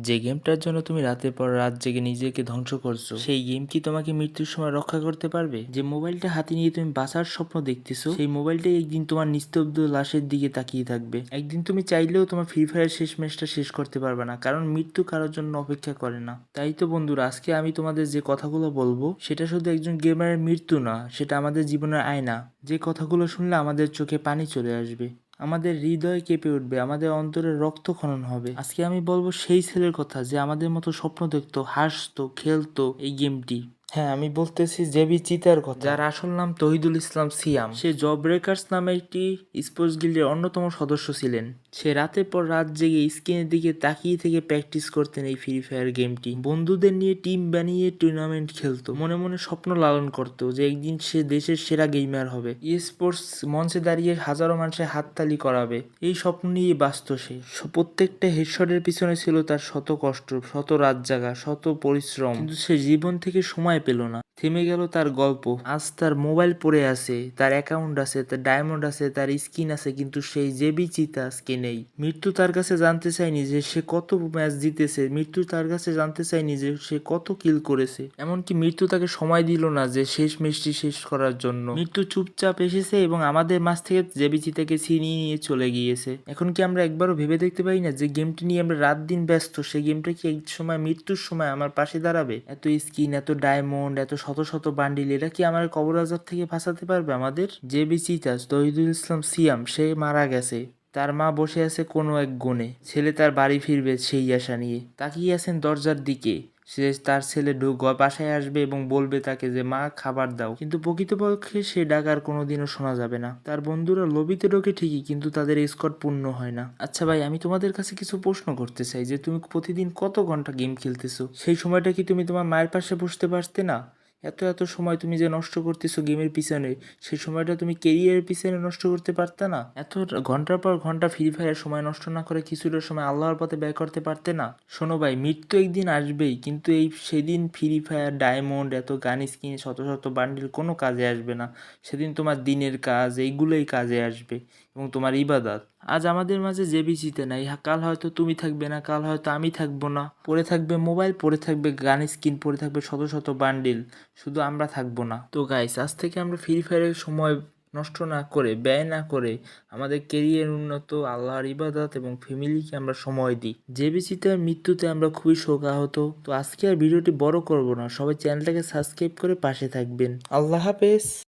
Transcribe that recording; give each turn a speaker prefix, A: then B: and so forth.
A: যে গেমটার জন্য তুমি রাতের পর রাত জেগে নিজেকে ধ্বংস করছো, সেই গেম কি তোমাকে মৃত্যুর সময় রক্ষা করতে পারবে? যে মোবাইলটা হাতে নিয়ে তুমি বাঁচার স্বপ্ন দেখতেছো, সেই মোবাইলটাই একদিন তোমার নিস্তব্ধ লাশের দিকে তাকিয়ে থাকবে। একদিন তুমি চাইলেও তোমার ফ্রি ফায়ার শেষ ম্যাচটা শেষ করতে পারবে না, কারণ মৃত্যু কারোর জন্য অপেক্ষা করে না। তাই তো বন্ধুরা, আজকে আমি তোমাদের যে কথাগুলো বলবো, সেটা শুধু একজন গেমারের মৃত্যু না, সেটা আমাদের জীবনের আয়না। যে কথাগুলো শুনলে আমাদের চোখে পানি চলে আসবে, আমাদের হৃদয় কেঁপে উঠবে, আমাদের অন্তরে রক্তক্ষরণ হবে। আজকে আমি বলবো সেই ছেলের কথা যে আমাদের মতো স্বপ্ন দেখতো, হাসতো, খেলতো এই গেমটি। হ্যাঁ, আমি বলতেছি জেবি চিতার কথা, যার আসল নাম তহিদুল ইসলাম সিয়াম। সে জব ব্রেকার্স নামে একটি স্পোর্টস গিল্ডের অন্যতম সদস্য ছিলেন। সে রাতের পর রাত জেগে স্ক্রিনের দিকে তাকিয়ে থেকে প্র্যাকটিস করতেন এই ফ্রি ফায়ার গেমটি। বন্ধুদের নিয়ে টিম বানিয়ে টুর্নামেন্ট খেলতো, মনে মনে স্বপ্ন লালন করতো যে একদিন সে দেশের সেরা গেমার হবে, স্পোর্টস মঞ্চে দাঁড়িয়ে হাজারো মানুষের হাততালি করাবে। এই স্বপ্ন নিয়ে বাঁচত সে। প্রত্যেকটা হেডশটের পিছনে ছিল তার শত কষ্ট, শত রাত জাগা, শত পরিশ্রম। কিন্তু সে জীবন থেকে সময় পেল না, থেমে গেল তার গল্প। আজ তার মোবাইল পড়ে আছে, তার অ্যাকাউন্ট আছে, তার ডায়মন্ড আছে, তার স্কিন আছে, কিন্তু সেই জেবি চিতা আজকে নেই। মৃত্যু তার কাছে জানতে চায়নি যে সে কত ম্যাচ জিতেছে, মৃত্যু তার কাছে জানতে চায়নি যে সে কত কিল করেছে, এমনকি মৃত্যু তাকে সময় দিল না যে শেষ ম্যাচটি শেষ করার জন্য। মৃত্যু চুপচাপ এসেছে এবং আমাদের মাঝ থেকে জেবি চিতাকে ছিনিয়ে নিয়ে চলে গিয়েছে। এখন কি আমরা একবারও ভেবে দেখতে পারি না যে গেমটি নিয়ে আমরা রাত দিন ব্যস্ত, সেই গেমটা কি এক সময় মৃত্যুর সময় আমার পাশে দাঁড়াবে? এত স্কিন, এত ডায়মন্ড, এত শত শত বান্ডিল, এটা কি আমার কবর আজাব থেকে বাঁচাতে পারবে আমাদের? জেবি চিতাস তহিদুল ইসলাম সিয়াম সে মারা গেছে। তার মা বসে আছে কোনো এক কোণে, ছেলে তার বাড়ি ফিরবে সেই আশা নিয়ে তাকিয়ে আছেন দরজার দিকে। সে তার ছেলে বাসায় আসবে এবং বলবে তাকে যে মা খাবার দাও, কিন্তু প্রকৃতপক্ষে সে ডাক আর কোনোদিনও শোনা যাবে না। তার বন্ধুরা লবিতে ঢোকে ঠিকই, কিন্তু তাদের স্কোর পূর্ণ হয় না। আচ্ছা ভাই, আমি তোমাদের কাছে কিছু প্রশ্ন করতে চাই যে তুমি প্রতিদিন কত ঘন্টা গেম খেলতেছো? সেই সময়টা কি তুমি তোমার মায়ের পাশে বসতে পারতে না? এত এত সময় তুমি যে নষ্ট করতেছো গেমের পিছনে, সেই সময়টা তুমি কেরিয়ারের পিছনে নষ্ট করতে পারতে না? এত ঘন্টার পর ঘন্টা ফ্রি ফায়ার সময় নষ্ট না করে কিছুটা সময় আল্লাহর পথে ব্যয় করতে পারতে না? শোনো ভাই, মৃত্যু একদিন আসবেই, কিন্তু সেদিন ফ্রি ফায়ার, ডায়মন্ড, এত গান স্কিন, শত শত বান্ডিল কোনো কাজে আসবে না। সেদিন তোমার দিনের কাজ এইগুলোই কাজে আসবে এবং তোমার ইবাদত। আজ আমাদের মাঝে জেবি জিতে নাই, কাল হয়তো তুমি থাকবে না, কাল হয়তো আমি থাকবো না। পড়ে থাকবে মোবাইল, পড়ে থাকবে গান স্কিন, পড়ে থাকবে শত শত বান্ডিল, শুধু আমরা থাকবো না। তো গাইস, আজ থেকে আমরা ফ্রি ফায়ারের সময় নষ্ট না করে, ব্যয় না করে, আমাদের কেরিয়ার উন্নত, আল্লাহর ইবাদত এবং ফ্যামিলিকে আমরা সময় দিই। জেবি চিতার মৃত্যুতে আমরা খুবই শোকাহত। তো আজকে আর ভিডিওটি বড় করব না, সবাই চ্যানেলটাকে সাবস্ক্রাইব করে পাশে থাকবেন। আল্লাহ হাফেজ।